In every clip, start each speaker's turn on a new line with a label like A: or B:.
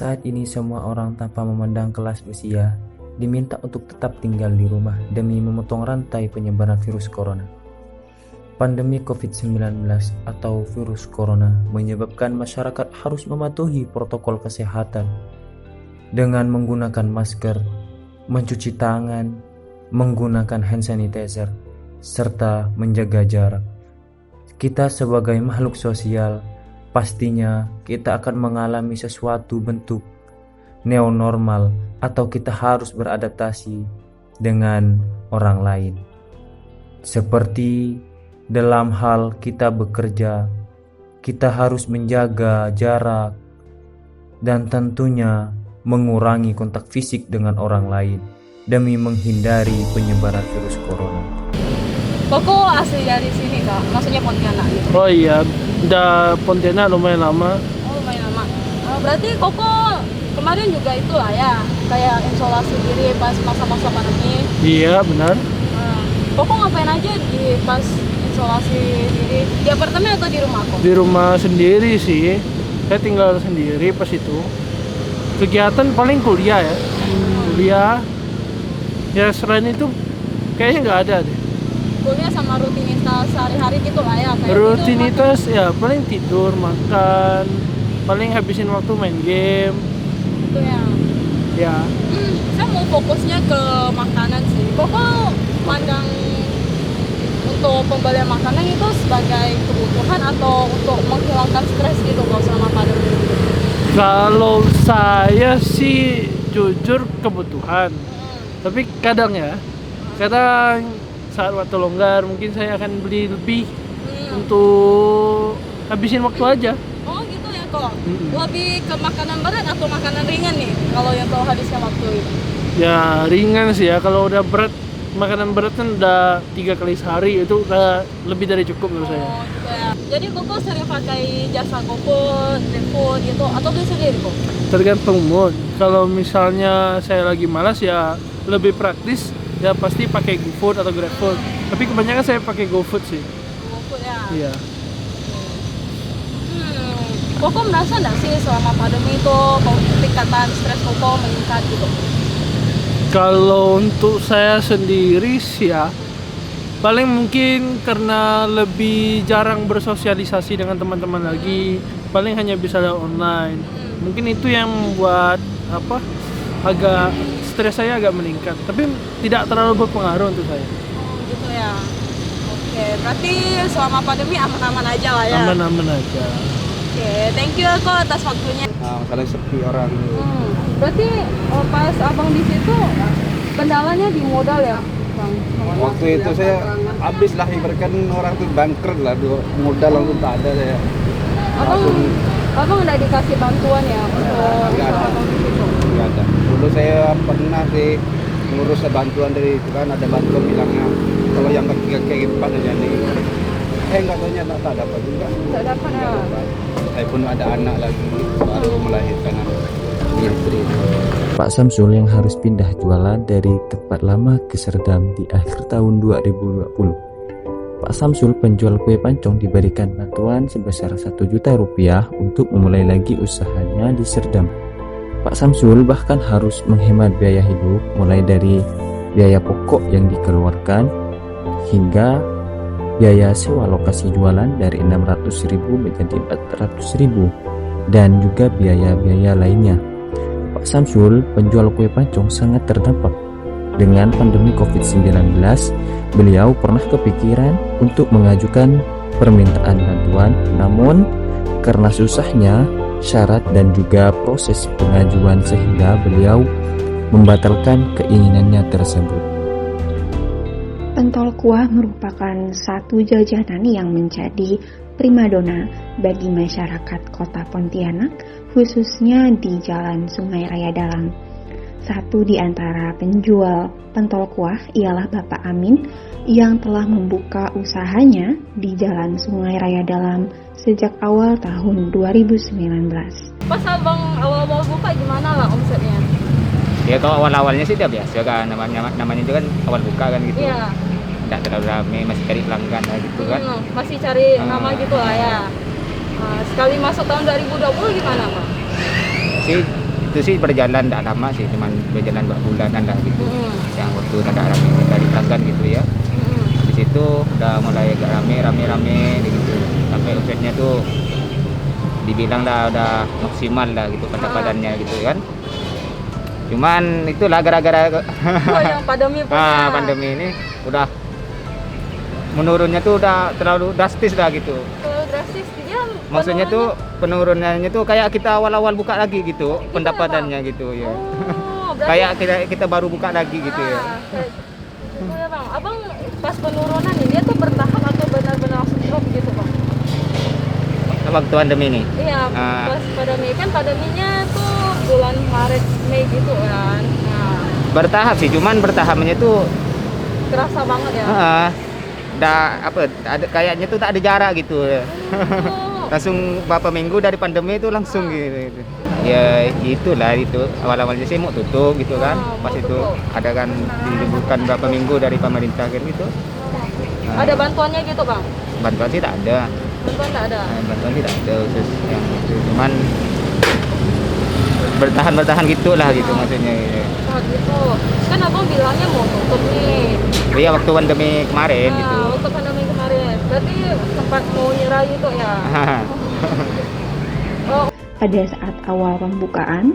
A: Saat ini semua orang tanpa memandang kelas usia diminta untuk tetap tinggal di rumah demi memotong rantai penyebaran virus corona. Pandemi COVID-19 atau virus corona menyebabkan masyarakat harus mematuhi protokol kesehatan dengan menggunakan masker, mencuci tangan, menggunakan hand sanitizer, serta menjaga jarak. Kita sebagai makhluk sosial, pastinya kita akan mengalami sesuatu bentuk neonormal atau kita harus beradaptasi dengan orang lain. Seperti dalam hal kita bekerja, kita harus menjaga jarak dan tentunya mengurangi kontak fisik dengan orang lain demi menghindari penyebaran virus corona.
B: Koko asli dari sini kak, maksudnya Pontianak gitu.
C: Oh iya, udah Pontianak lumayan lama.
B: Oh lumayan lama. Berarti Koko kemarin juga itulah ya, kayak isolasi diri pas masa-masa pandemi.
C: Iya benar.
B: Koko ngapain aja di pas isolasi diri? Di apartemen atau di rumah kok?
C: Di rumah sendiri sih. Saya tinggal sendiri pas itu. Kegiatan paling kuliah ya. Kuliah. Ya selain itu kayaknya nggak ada deh.
B: Kuliah sama rutinitas sehari-hari gitu lah ya, kayak
C: Rutinitas tidur, ya paling tidur, makan, paling habisin waktu main game
B: gitu ya.
C: Ya.
B: Saya mau fokusnya ke makanan sih. Koko pandang untuk pembelian makanan itu sebagai kebutuhan atau untuk menghilangkan stres gitu kalau selama pandemi?
C: Kalau saya sih jujur kebutuhan. Tapi kadang saat waktu longgar mungkin saya akan beli lebih untuk habisin waktu aja.
B: Oh gitu ya kok. Lebih ke makanan berat atau makanan ringan nih kalau yang tahu habiskan waktu itu?
C: Ya ringan sih ya, kalau udah berat, makanan berat kan udah 3 kali sehari, itu udah lebih dari cukup menurut saya.
B: Oh gitu ya. Jadi Koko sering pakai jasa GoFood, GrabFood gitu atau beli sendiri kok?
C: Tergantung mood. Kalau misalnya saya lagi malas ya lebih praktis ya pasti pakai GoFood atau GrabFood. Tapi kebanyakan saya pakai GoFood sih.
B: GoFood ya.
C: Iya.
B: Koko merasa nggak sih selama pandemi itu tingkatan stres Koko meningkat gitu?
C: Kalau untuk saya sendiri sih ya paling mungkin karena lebih jarang bersosialisasi dengan teman-teman lagi, paling hanya bisa lewat online. Mungkin itu yang membuat agak stres saya agak meningkat, tapi tidak terlalu berpengaruh untuk saya.
B: Oh gitu ya. Oke, berarti selama pandemi aman-aman aja lah ya.
C: Aman-aman aja.
B: Oke, thank you kok atas waktunya.
D: Kalau sepi orang.
B: Berarti pas abang di situ kendalanya di modal ya, bang?
D: Waktu itu saya habis lah, ibaratkan orang tuh bangkrut lah, modal langsung tak ada saya.
B: Abang nggak dikasih bantuan ya untuk
D: Nggak ada.
B: abang di situ?
D: Nggak ada. Dulu saya pernah sih ngurus bantuan dari itu kan, ada bantuan bilangnya kalau yang kaki empat aja nih. Nggak taunya tak dapat juga.
B: Nggak dapat ya.
D: Saya pun ada anak lagi baru melahirkan anak istri.
A: Pak Samsul yang harus pindah jualan dari tempat lama ke Serdam di akhir tahun 2020. Pak Samsul, penjual kue pancong, diberikan bantuan sebesar 1 juta rupiah untuk memulai lagi usahanya di Serdam. Pak Samsul bahkan harus menghemat biaya hidup mulai dari biaya pokok yang dikeluarkan hingga biaya sewa lokasi jualan dari 600.000 menjadi 400.000 dan juga biaya-biaya lainnya. Pak Samsul, penjual kue pancong, sangat terdampak. Dengan pandemi COVID-19, beliau pernah kepikiran untuk mengajukan permintaan bantuan, namun karena susahnya syarat dan juga proses pengajuan sehingga beliau membatalkan keinginannya tersebut.
E: Pentol kuah merupakan satu jajanan yang menjadi primadona bagi masyarakat Kota Pontianak, khususnya di Jalan Sungai Raya Dalam. Satu di antara penjual pentol kuah ialah Bapak Amin yang telah membuka usahanya di Jalan Sungai Raya Dalam sejak awal tahun 2019.
B: Pas abang awal-awal buka gimana lah omsetnya?
F: Ya kalau awal-awalnya sih udah biasa kan, namanya juga kan awal buka kan gitu.
B: Iya.
F: Nggak terlalu rame, masih cari pelanggan lah gitu kan.
B: Masih cari nama gitu lah ya. Sekali masuk tahun 2020 gimana Pak?
F: Sih itu sih berjalan tidak lama sih, cuman berjalan 2 bulanan lah gitu. Yang waktu ada rame dari pelanggan gitu ya. Di situ udah mulai agak rame gitu. Sampai omsetnya tuh dibilang udah maksimal lah gitu pendapatannya gitu kan. Cuman itulah gara-gara
B: yang pandemi
F: pandemi ini udah menurunnya tuh udah terlalu drastis lah gitu.
B: Drastis dia.
F: Maksudnya tuh penurunannya tuh kayak kita awal-awal buka lagi gitu pendapatannya gitu ya. Kayak kita baru buka lagi gitu ya.
B: Oh ya bang, abang pas penurunan ini dia tuh bertahap atau benar-benar langsung drop gitu bang?
F: Waktu pandemi ini.
B: Iya, pas pandemi kan pandeminya tuh bulan Maret Mei gitu kan. Nah,
F: bertahap sih, cuman bertahapnya tuh
B: kerasa banget ya.
F: Ada kayaknya tuh tak ada jarak gitu ya. Langsung beberapa minggu dari pandemi itu langsung gitu. Ya itulah itu awal-awalnya sih mau tutup gitu kan. Pas itu ada kan diliburkan berapa minggu dari pemerintah kan gitu.
B: Ada bantuannya gitu bang?
F: Bantuan sih tak ada.
B: Bantuan tak ada.
F: Bantuan sih tak ada khusus yang itu. Cuman bertahan gitulah gitu maksudnya.
B: Nah gitu. Kan abang bilangnya mau tutup nih.
F: Iya waktu pandemi kemarin gitu.
B: Waktu pandemi kemarin. Berarti sempat mau nyerah gitu ya?
E: Pada saat awal pembukaan,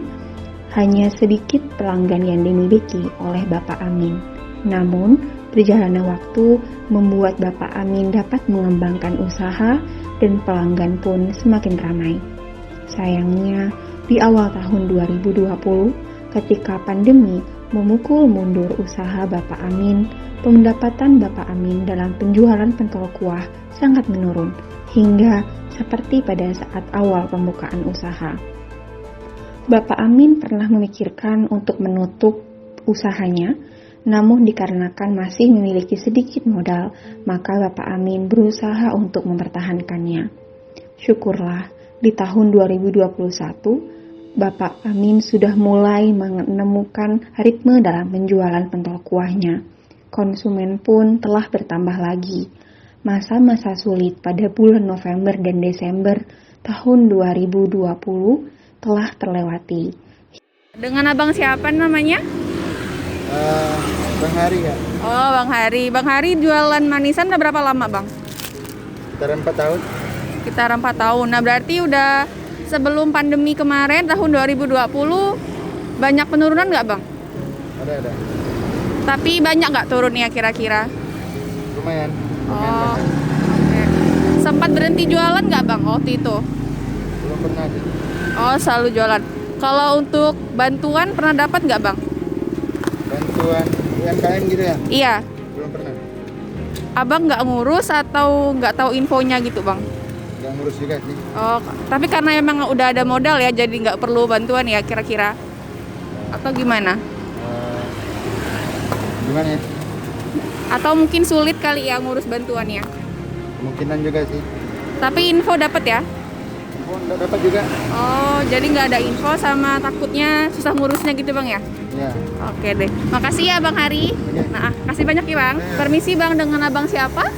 E: hanya sedikit pelanggan yang dimiliki oleh Bapak Amin. Namun, berjalannya waktu membuat Bapak Amin dapat mengembangkan usaha dan pelanggan pun semakin ramai. Sayangnya, di awal tahun 2020, ketika pandemi memukul mundur usaha Bapak Amin, pendapatan Bapak Amin dalam penjualan pentol kuah sangat menurun, hingga seperti pada saat awal pembukaan usaha. Bapak Amin pernah memikirkan untuk menutup usahanya, namun dikarenakan masih memiliki sedikit modal, maka Bapak Amin berusaha untuk mempertahankannya. Syukurlah, di tahun 2021, Bapak Amin sudah mulai menemukan ritme dalam penjualan pentol kuahnya. Konsumen pun telah bertambah lagi. Masa-masa sulit pada bulan November dan Desember tahun 2020 telah terlewati.
G: Dengan abang siapa namanya?
D: Bang Hari ya.
G: Oh, Bang Hari. Bang Hari jualan manisan udah berapa lama, Bang?
D: Sekitar 4 tahun.
G: Sekitar 4 tahun. Nah, berarti udah sebelum pandemi kemarin tahun 2020 banyak penurunan nggak, Bang?
D: Ada.
G: Tapi banyak nggak turunnya kira-kira?
D: Lumayan.
G: Oh, oke. Sempat berhenti jualan nggak, Bang, waktu itu?
D: Belum pernah sih.
G: Oh, selalu jualan. Kalau untuk bantuan pernah dapat nggak, Bang?
D: Bantuan UMKM gitu ya?
G: Iya.
D: Belum pernah.
G: Abang nggak ngurus atau nggak tahu infonya gitu, Bang?
D: Nggak ngurus juga sih.
G: Oh, tapi karena emang udah ada modal ya, jadi nggak perlu bantuan ya kira-kira? Atau gimana?
D: Gimana ya?
G: Atau mungkin sulit kali ya ngurus bantuannya?
D: Kemungkinan juga sih.
G: Tapi info dapat ya?
D: Oh, nggak dapat juga.
G: Oh, jadi nggak ada info sama takutnya susah ngurusnya gitu, Bang ya?
D: Ya.
G: Oke deh. Makasih ya, Bang Hari. Nah, kasih banyak ya, Bang. Permisi, Bang, dengan abang siapa?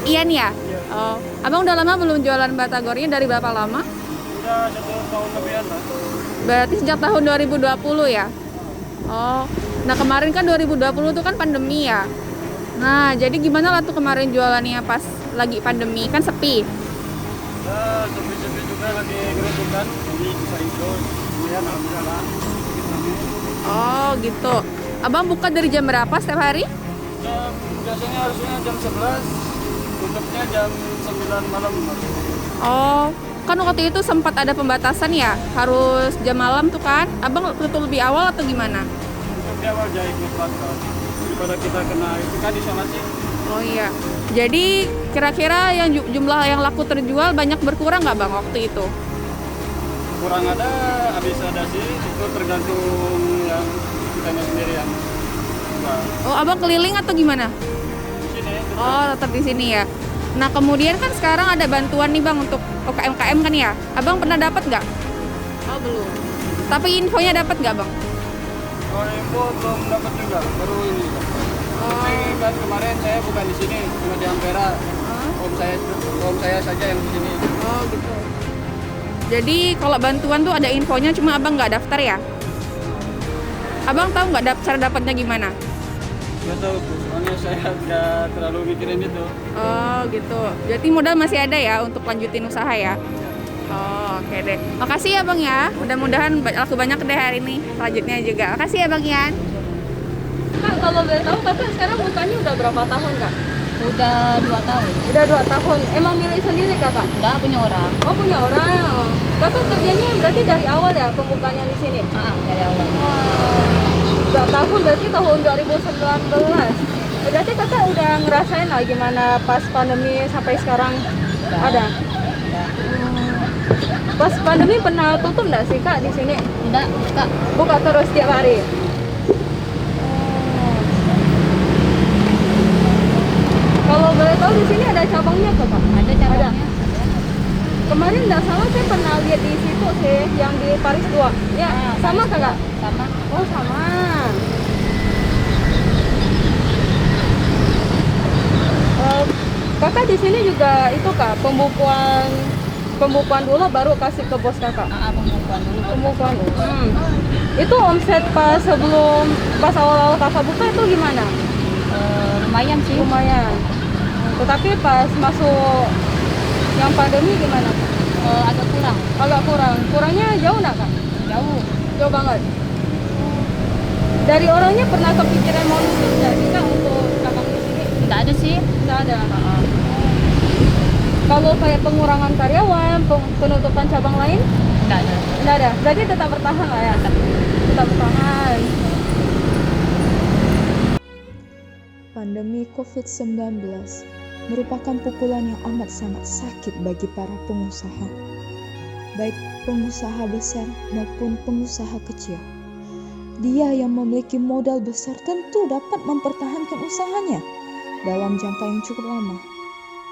G: Ian ya? Oh, abang udah lama belum jualan batagornya? Dari berapa lama?
C: Udah 1 tahun lebihan lah.
G: Berarti sejak tahun 2020 ya? Oh, nah kemarin kan 2020 tuh kan pandemi ya? Nah, jadi gimana lah tuh kemarin jualannya pas lagi pandemi? Kan sepi.
C: Ya, sepi-sepi juga lagi gerutukan. Jadi bisa itu. Kemudian alhamdulillah.
G: Oh, gitu. Abang buka dari jam berapa setiap hari?
C: Biasanya harusnya jam 11. Tutupnya jam 9 malam.
G: Oh, kan waktu itu sempat ada pembatasan ya? Harus jam malam tuh kan? Abang tutup lebih awal atau gimana?
C: Tutup di awal jahit ngepat kan. Daripada kita kena itu kan isolasi.
G: Oh iya. Jadi kira-kira yang jumlah yang laku terjual banyak berkurang nggak, Bang, waktu itu?
C: Kurang ada, habis ada sih. Itu tergantung yang kitanya sendiri yang buat.
G: Oh, abang keliling atau gimana?
C: Di sini.
G: Oh, tetap di sini ya. Nah, kemudian kan sekarang ada bantuan nih, Bang, untuk UMKM kan ya? Abang pernah dapat nggak? Oh, belum. Tapi infonya dapat nggak, Bang?
C: Oh, info belum dapat juga, baru ini. Tapi kan kemarin saya bukan di sini, cuma di Ampera. Om saya saja yang di sini.
G: Oh, gitu. Jadi kalau bantuan tuh ada infonya, cuma abang nggak daftar ya? Abang tahu nggak cara dapatnya gimana?
H: Nggak tahu tuh, soalnya saya nggak terlalu mikirin itu.
G: Oh gitu. Berarti modal masih ada ya untuk lanjutin usaha ya? Oh, oke deh. Makasih ya bang ya. Mudah-mudahan laku banyak deh hari ini. Selanjutnya juga. Makasih ya bang Ian.
B: Kak, kalau boleh tahu kakak sekarang bukanya udah berapa tahun kak?
I: Udah 2 tahun.
B: Udah 2 tahun. Emang milik sendiri kakak?
I: Enggak punya orang.
B: Oh punya orang. Kakak kerjanya berarti dari awal ya pembukaannya di sini?
I: Dari awal.
B: 2 tahun berarti tahun 2019. Berarti kakak udah ngerasain lah gimana pas pandemi sampai sekarang ada? Pas pandemi pernah tutup nggak sih kak di sini?
I: Enggak, Kak.
B: Buka terus setiap hari. Kalau boleh tahu di sini ada cabangnya kok kak?
I: Ada cabangnya.
B: Kemarin nggak salah saya pernah lihat di situ sih yang di Paris 2. Ya, sama kakak?
I: Sama.
B: Oh sama. Kakak di sini juga itu kak pembukuan dulu baru kasih ke bos kakak.
I: Pembukuan dulu.
B: Pembukuan. Itu omset pas awal-awal kakak buka itu gimana?
I: Lumayan sih.
B: Lumayan. Tetapi pas masuk yang pandemi gimana kak?
I: Agak kurang.
B: Agak kurang. Kurangnya jauh nggak kak?
I: Jauh.
B: Jauh banget. Dari orangnya pernah kepikiran mau nutup nggak sih kak untuk dagang di sini?
I: Enggak ada sih.
B: Nggak ada. Kalau kayak pengurangan karyawan, penutupan cabang lain?
I: Enggak ada.
B: Nggak ada. Berarti tetap bertahan lah ya? Tetap bertahan.
J: Pandemi COVID-19 merupakan pukulan yang amat sangat sakit bagi para pengusaha, baik pengusaha besar maupun pengusaha kecil. Dia yang memiliki modal besar tentu dapat mempertahankan usahanya dalam jangka yang cukup lama.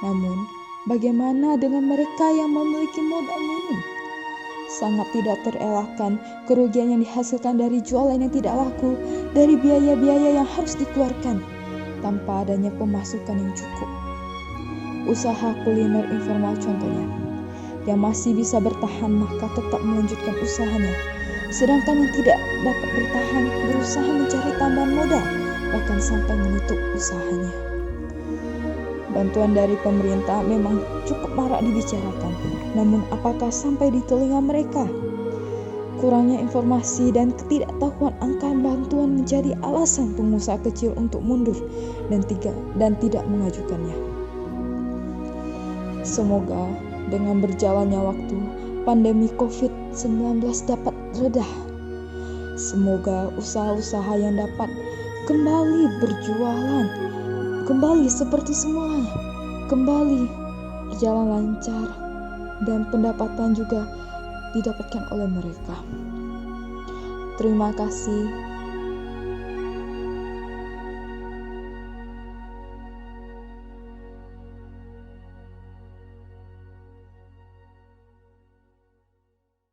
J: Namun, bagaimana dengan mereka yang memiliki modal minim? Sangat tidak terelakkan kerugian yang dihasilkan dari jualan yang tidak laku, dari biaya-biaya yang harus dikeluarkan tanpa adanya pemasukan yang cukup. Usaha kuliner informal contohnya, yang masih bisa bertahan maka tetap melanjutkan usahanya, sedangkan yang tidak dapat bertahan berusaha mencari tambahan modal, bahkan sampai menutup usahanya. Bantuan dari pemerintah memang cukup marak dibicarakan, namun apakah sampai di telinga mereka? Kurangnya informasi dan ketidaktahuan angka bantuan menjadi alasan pengusaha kecil untuk mundur dan tidak mengajukannya. Semoga dengan berjalannya waktu, pandemi COVID-19 dapat redah. Semoga usaha-usaha yang dapat kembali berjualan, kembali seperti semula, kembali berjalan lancar, dan pendapatan juga didapatkan oleh mereka. Terima kasih.